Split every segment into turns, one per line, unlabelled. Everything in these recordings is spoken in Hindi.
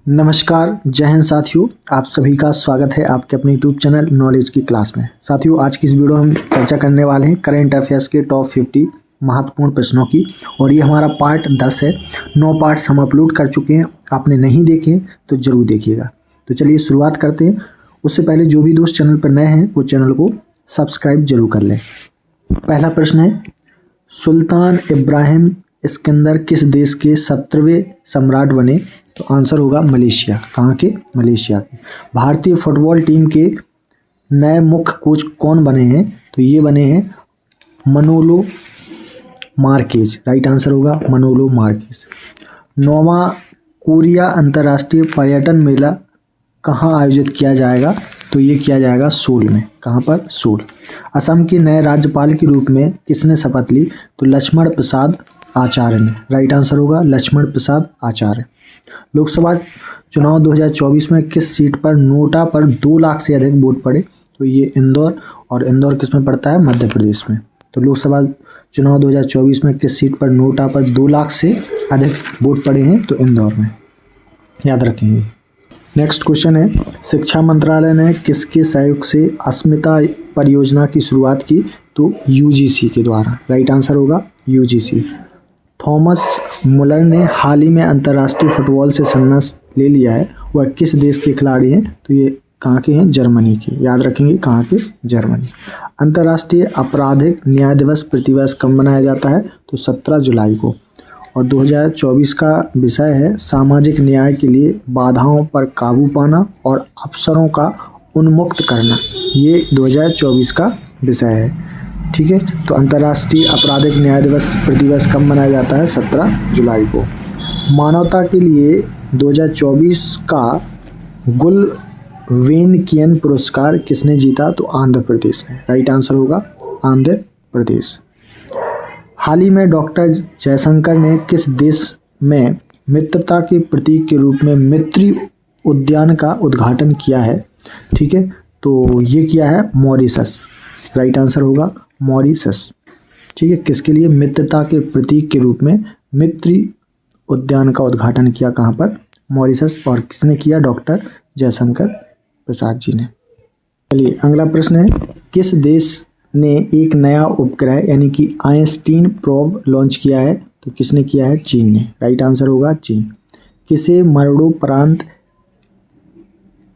नमस्कार, जय हिंद साथियों। आप सभी का स्वागत है आपके अपने यूट्यूब चैनल नॉलेज की क्लास में। साथियों, आज की इस वीडियो हम चर्चा करने वाले हैं करेंट अफेयर्स के टॉप 50 महत्वपूर्ण प्रश्नों की, और ये हमारा पार्ट 10 है। 9 पार्ट्स हम अपलोड कर चुके हैं, आपने नहीं देखे तो ज़रूर देखिएगा। तो चलिए शुरुआत करते हैं। उससे पहले जो भी दोस्त चैनल पर नए हैं वो चैनल को सब्सक्राइब जरूर कर लें। पहला प्रश्न है, सुल्तान इब्राहिम सिकंदर किस देश के 17वें सम्राट बने? तो आंसर होगा मलेशिया। कहाँ के? मलेशिया के। भारतीय फुटबॉल टीम के नए मुख्य कोच कौन बने हैं? तो ये बने हैं मनोलो मार्केज। राइट आंसर होगा मनोलो मार्केज। 9वां कोरिया अंतर्राष्ट्रीय पर्यटन मेला कहाँ आयोजित किया जाएगा? तो ये किया जाएगा सोल में। कहाँ पर? सोल। असम के नए राज्यपाल के रूप में किसने शपथ ली? तो लक्ष्मण प्रसाद आचार्य ने। राइट आंसर होगा लक्ष्मण प्रसाद आचार्य। लोकसभा चुनाव 2024 में किस सीट पर नोटा पर 2 लाख से अधिक वोट पड़े? तो ये इंदौर, और इंदौर किस में पड़ता है? मध्य प्रदेश में। तो लोकसभा चुनाव 2024 में किस सीट पर नोटा पर 2 लाख से अधिक वोट पड़े हैं? तो इंदौर में, याद रखेंगे। नेक्स्ट क्वेश्चन है, शिक्षा मंत्रालय ने किसके सहयोग से अस्मिता परियोजना की शुरुआत की? तो यूजीसी के द्वारा। राइट आंसर होगा यूजीसी। थॉमस मुलर ने हाल ही में अंतर्राष्ट्रीय फुटबॉल से संन्यास ले लिया है, वह किस देश के खिलाड़ी हैं? तो ये कहाँ के हैं? जर्मनी के। याद रखेंगे कहाँ के? जर्मनी। अंतर्राष्ट्रीय आपराधिक न्याय दिवस प्रतिवर्ष कब मनाया जाता है? तो 17 जुलाई को। और 2024 का विषय है सामाजिक न्याय के लिए बाधाओं पर काबू पाना और अवसरों का उन्मुक्त करना। ये 2024 का विषय है। ठीक है, तो अंतर्राष्ट्रीय आपराधिक न्याय दिवस प्रतिवर्ष कब मनाया जाता है? 17 जुलाई को। मानवता के लिए 2024 का गुलवेनकियन पुरस्कार किसने जीता? तो आंध्र प्रदेश ने। राइट आंसर होगा आंध्र प्रदेश। हाल ही में डॉक्टर जयशंकर ने किस देश में मित्रता के प्रतीक के रूप में मित्री उद्यान का उद्घाटन किया है? ठीक है, तो ये किया है मॉरिशस। राइट आंसर होगा मॉरिशस। ठीक है, किसके लिए? मित्रता के प्रतीक के रूप में मित्री उद्यान का उद्घाटन किया। कहाँ पर? मॉरिशस। और किसने किया? डॉक्टर जयशंकर प्रसाद जी ने। चलिए अगला प्रश्न है, किस देश ने एक नया उपग्रह यानी कि आइंस्टीन प्रोब लॉन्च किया है? तो किसने किया है? चीन ने। राइट आंसर होगा चीन। किसे मरणोपरांत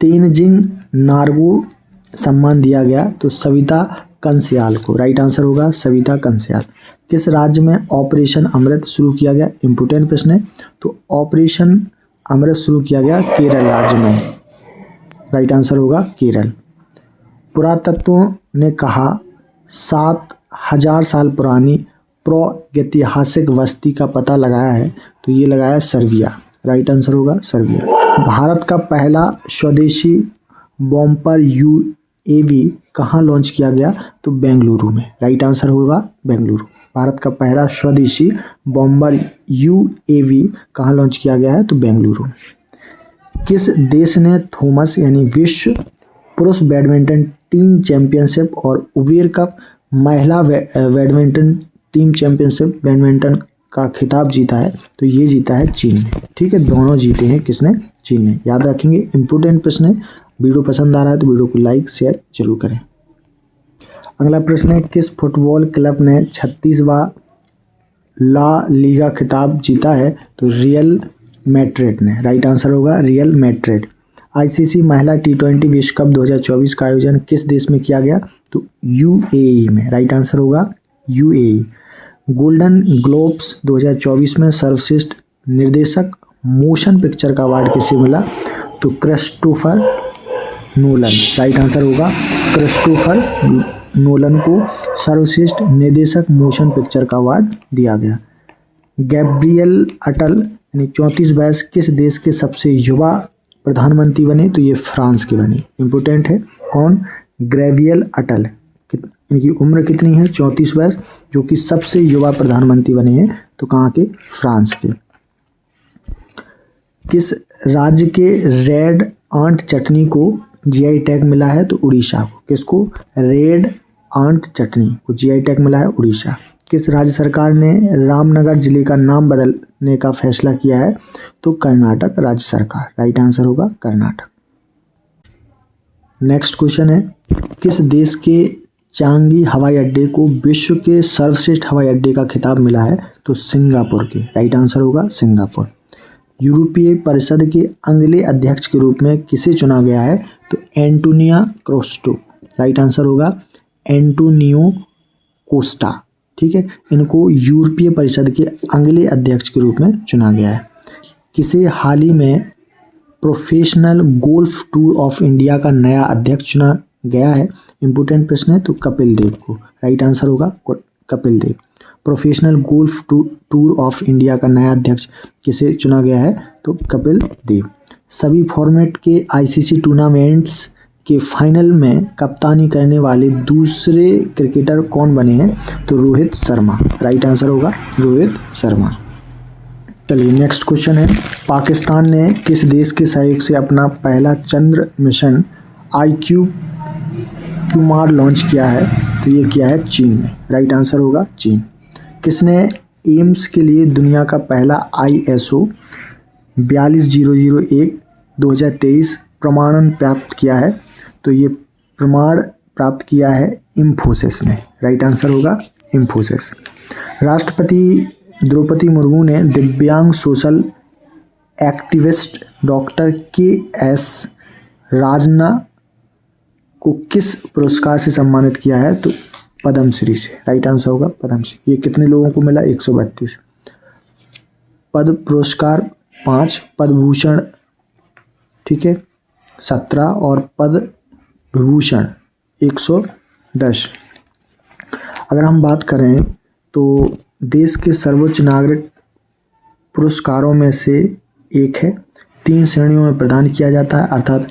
तेनजिंग नार्गो सम्मान दिया गया? तो सविता कंसयाल को। राइट आंसर होगा सविता कंसयाल। किस राज्य में ऑपरेशन अमृत शुरू किया गया? इम्पोर्टेंट प्रश्न है। तो ऑपरेशन अमृत शुरू किया गया केरल राज्य में। राइट आंसर होगा केरल। पुरातत्वों ने कहा 7000 साल पुरानी प्रागैतिहासिक बस्ती का पता लगाया है? तो ये लगाया सर्बिया। राइट आंसर होगा सर्बिया। भारत का पहला स्वदेशी बॉम्पर यूएवी कहाँ लॉन्च किया गया? तो बेंगलुरु में। राइट आंसर होगा बेंगलुरु। भारत का पहला स्वदेशी बॉम्बर यूएवी कहाँ लॉन्च किया गया है? तो बेंगलुरु में। किस देश ने थॉमस यानी विश्व पुरुष बैडमिंटन टीम चैंपियनशिप और उबेर कप महिला बैडमिंटन टीम चैंपियनशिप बैडमिंटन का खिताब जीता है? तो ये जीता है चीन ने। ठीक है, दोनों जीते हैं। किसने? चीन ने। याद रखेंगे, इंपोर्टेंट प्रश्न है। वीडियो पसंद आ रहा है तो वीडियो को लाइक शेयर जरूर करें। अगला प्रश्न है, किस फुटबॉल क्लब ने 36वां ला लीगा खिताब जीता है? तो रियल मैड्रिड ने। राइट आंसर होगा रियल मैड्रिड। आईसीसी महिला T20 विश्व कप 2024 का आयोजन किस देश में किया गया? तो यूएई में। राइट आंसर होगा यूएई। गोल्डन ग्लोब्स 2024 में सर्वश्रेष्ठ निर्देशक मोशन पिक्चर का अवार्ड किसे मिला? तो क्रिस्टोफर नोलन। राइट आंसर होगा क्रिस्टोफर नोलन को सर्वश्रेष्ठ निर्देशक मोशन पिक्चर का अवार्ड दिया गया। गैब्रियल अटल यानी 34 वर्ष किस देश के सबसे युवा प्रधानमंत्री बने? तो ये फ्रांस के बने। इम्पोर्टेंट है। कौन? गैब्रियल अटल। इनकी उम्र कितनी है? 34 वर्ष, जो कि सबसे युवा प्रधानमंत्री बने हैं। तो कहाँ के? फ्रांस के। किस राज्य के रेड आंट चटनी को जीआई टैग मिला है? तो उड़ीसा को। किसको? रेड आंट चटनी को जीआई टैग मिला है उड़ीसा। किस राज्य सरकार ने रामनगर जिले का नाम बदलने का फैसला किया है? तो कर्नाटक राज्य सरकार। राइट आंसर होगा कर्नाटक। नेक्स्ट क्वेश्चन है, किस देश के चांगी हवाई अड्डे को विश्व के सर्वश्रेष्ठ हवाई अड्डे का खिताब मिला है? तो सिंगापुर के। राइट आंसर होगा सिंगापुर। यूरोपीय परिषद के अगले अध्यक्ष के रूप में किसे चुना गया है? तो एंटोनियो कोस्टा। राइट आंसर होगा एंटोनियो कोस्टा। ठीक है, इनको यूरोपीय परिषद के अगले अध्यक्ष के रूप में चुना गया है। किसे हाल ही में professional golf tour of India का नया अध्यक्ष चुना गया है? इंपोर्टेंट प्रश्न है, तो कपिल देव को। राइट आंसर होगा Kapil Dev. Professional golf tour of India का नया अध्यक्ष किसे चुना गया है? तो कपिल देव। सभी फॉर्मेट के आईसीसी टूर्नामेंट्स के फाइनल में कप्तानी करने वाले दूसरे क्रिकेटर कौन बने हैं? तो रोहित शर्मा। राइट आंसर होगा रोहित शर्मा। चलिए नेक्स्ट क्वेश्चन है, पाकिस्तान ने किस देश के सहयोग से अपना पहला चंद्र मिशन IQMAR लॉन्च किया है? तो ये किया है चीन में। राइट आंसर होगा चीन। किसने एम्स के लिए दुनिया का पहला ISO 42001-2023 प्रमाणन प्राप्त किया है? तो ये प्रमाण प्राप्त किया है इंफोसिस ने। राइट आंसर होगा इंफोसिस। राष्ट्रपति द्रौपदी मुर्मू ने दिव्यांग सोशल एक्टिविस्ट डॉक्टर KS राजना को किस पुरस्कार से सम्मानित किया है? तो पद्मश्री से। राइट आंसर होगा पद्मश्री। ये कितने लोगों को मिला? 132। पद्म पुरस्कार 5, पद्म भूषण ठीक है 17 और पद्म विभूषण 110। अगर हम बात करें तो देश के सर्वोच्च नागरिक पुरस्कारों में से एक है, 3 श्रेणियों में प्रदान किया जाता है, अर्थात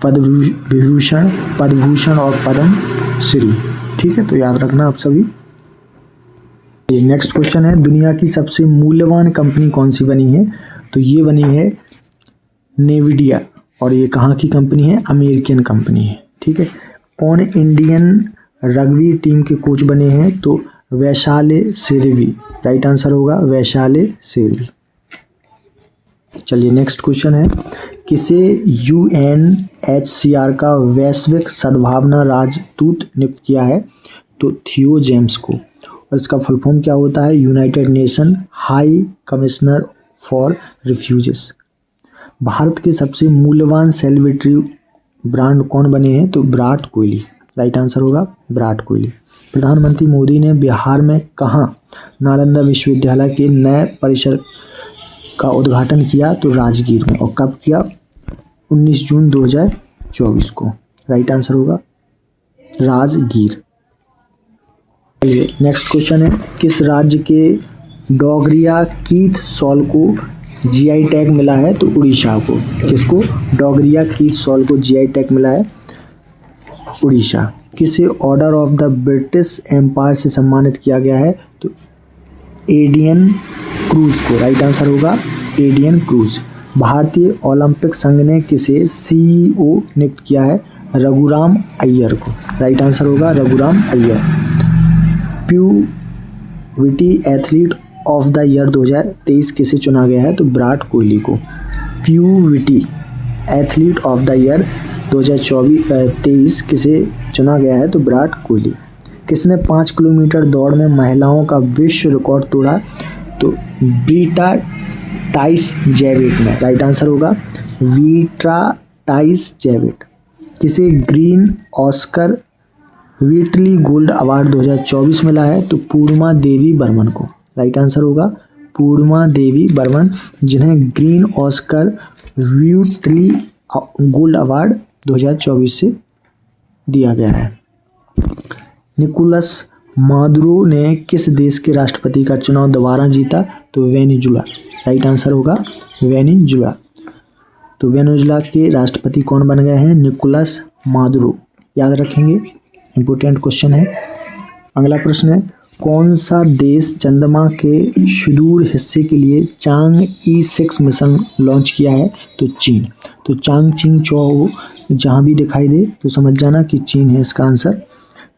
पद्म विभूषण, पद्म भूषण और पद्म श्री। ठीक है, तो याद रखना आप सभी। नेक्स्ट क्वेश्चन है, दुनिया की सबसे मूल्यवान कंपनी कौन सी बनी है? तो ये बनी है नेविडिया, और ये कहाँ की कंपनी है? अमेरिकन कंपनी है। ठीक है, कौन इंडियन रग्बी टीम के कोच बने हैं? तो वैशाली शेरवी। राइट आंसर होगा वैशाली शेरवी। चलिए नेक्स्ट क्वेश्चन है, किसे UNHCR का वैश्विक सद्भावना राजदूत नियुक्त किया है? तो थियो जेम्स को। और इसका फुल फॉर्म क्या होता है? United nation high commissioner for refugees. Bharat के सबसे मूल्यवान सेलिब्रिटी ब्रांड कौन बने हैं? तो विराट कोहली। राइट आंसर होगा विराट कोहली। प्रधानमंत्री मोदी ने बिहार में कहाँ नालंदा विश्वविद्यालय के नए परिसर का उद्घाटन किया? तो राजगीर में। और कब किया? 19 जून 2024 को। राइट आंसर होगा राजगीर। नेक्स्ट क्वेश्चन है, किस राज्य के डोगरिया कीथ सॉल को GI टैग मिला है? तो उड़ीसा को। किसको? डोगरिया कीथ सॉल को GI टैग मिला है उड़ीसा। किसे order of the British empire से सम्मानित किया गया है? तो एडियन क्रूज को। राइट आंसर होगा एडियन क्रूज। भारतीय ओलंपिक संघ ने किसे CEO नियुक्त किया है? रघुराम अय्यर को। राइट आंसर होगा रघुराम अय्यर। प्यूविटी एथलीट ऑफ द ईयर 2023 किसे चुना गया है? तो विराट कोहली को। प्यूविटी एथलीट ऑफ द ईयर 2023 किसे चुना गया है? तो विराट कोहली। किसने 5 किलोमीटर दौड़ में महिलाओं का विश्व रिकॉर्ड तोड़ा? तो बीटा टाइस जेविट ने। राइट आंसर होगा वीट्रा टाइस जेविट। किसे green Oscar Whitley gold award 2024 मिला है? तो पूर्णिमा देवी बर्मन को। राइट आंसर होगा पूर्णिमा देवी बर्मन, जिन्हें green Oscar Whitley gold award 2024 से दिया गया है। निकोलस मादुरो ने किस देश के राष्ट्रपति का चुनाव दोबारा जीता? तो वेनेजुला। राइट आंसर होगा वेनेजुला। तो वेनेजुला के राष्ट्रपति कौन बन गए हैं? Nicolas Maduro. याद रखेंगे, इम्पोर्टेंट क्वेश्चन है। अगला प्रश्न है, कौन सा देश चंद्रमा के सुदूर हिस्से के लिए चांग-ई 6 मिशन लॉन्च किया है? तो चीन। तो चांग चिंग चो जहाँ भी दिखाई दे तो समझ जाना कि चीन है इसका आंसर।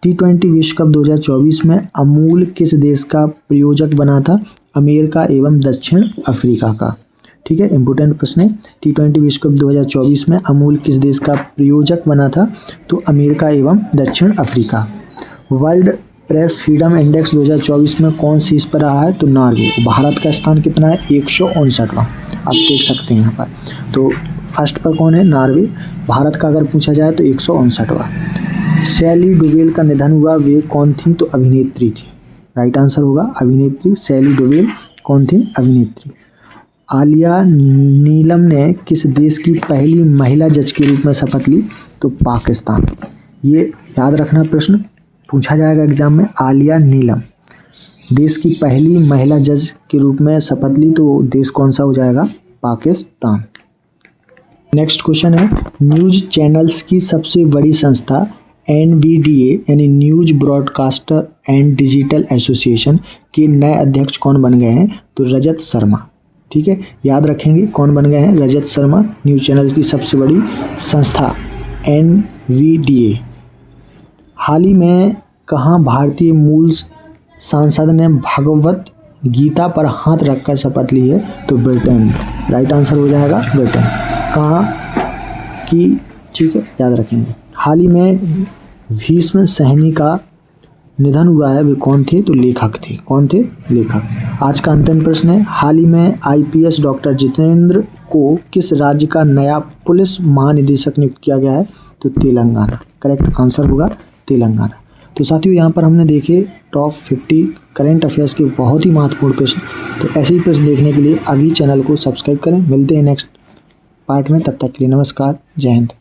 T20 विश्व कप 2024 में अमूल किस देश का प्रायोजक बना था? अमेरिका एवं दक्षिण अफ्रीका का। ठीक है, इंपॉर्टेंट प्रश्न है। T20 विश्व कप 2024 में अमूल किस देश का प्रायोजक बना था? तो अमेरिका एवं दक्षिण Africa. World press freedom index 2024 में कौन शीर्ष पर रहा है? तो नॉर्वे। भारत का स्थान कितना है? 159वां। आप देख सकते हैं यहाँ पर। तो फर्स्ट पर कौन है? नॉर्वे। भारत का अगर पूछा जाए तो 159वां। शैली डुवेल का निधन हुआ, वे कौन थी? तो अभिनेत्री थी। राइट आंसर होगा अभिनेत्री। शैली डुवेल कौन थी? अभिनेत्री। आलिया नीलम ने किस देश की पहली महिला जज के रूप में शपथ ली? तो पाकिस्तान। ये याद रखना, प्रश्न पूछा जाएगा एग्जाम में। आलिया नीलम देश की पहली महिला जज के रूप में शपथ ली, तो देश कौन सा हो जाएगा? पाकिस्तान। नेक्स्ट क्वेश्चन है, न्यूज चैनल्स की सबसे बड़ी संस्था NBDA यानी news broadcaster and digital association के नए अध्यक्ष कौन बन गए हैं? तो रजत शर्मा। ठीक है, याद रखेंगे कौन बन गए हैं? रजत शर्मा। न्यूज चैनल्स की सबसे बड़ी संस्था NBDA। हाल ही में कहाँ भारतीय मूल सांसद ने भगवत गीता पर हाथ रखकर शपथ ली है? तो ब्रिटेन। राइट आंसर हो जाएगा ब्रिटेन। कहाँ की? ठीक है, याद रखेंगे। हाल ही में भीष्म सहनी का निधन हुआ है, वे कौन थे? तो लेखक थे। कौन थे? लेखक। आज का अंतिम प्रश्न है, हाल ही में IPS डॉक्टर जितेंद्र को किस राज्य का नया पुलिस महानिदेशक नियुक्त किया गया है? तो तेलंगाना। करेक्ट आंसर होगा तेलंगाना। तो साथियों, यहाँ पर हमने देखे टॉप 50 करंट अफेयर्स के बहुत ही महत्वपूर्ण प्रश्न। तो ऐसे ही प्रश्न देखने के लिए अभी चैनल को सब्सक्राइब करें। मिलते हैं नेक्स्ट पार्ट में, तब तक के लिए नमस्कार, जय हिंद।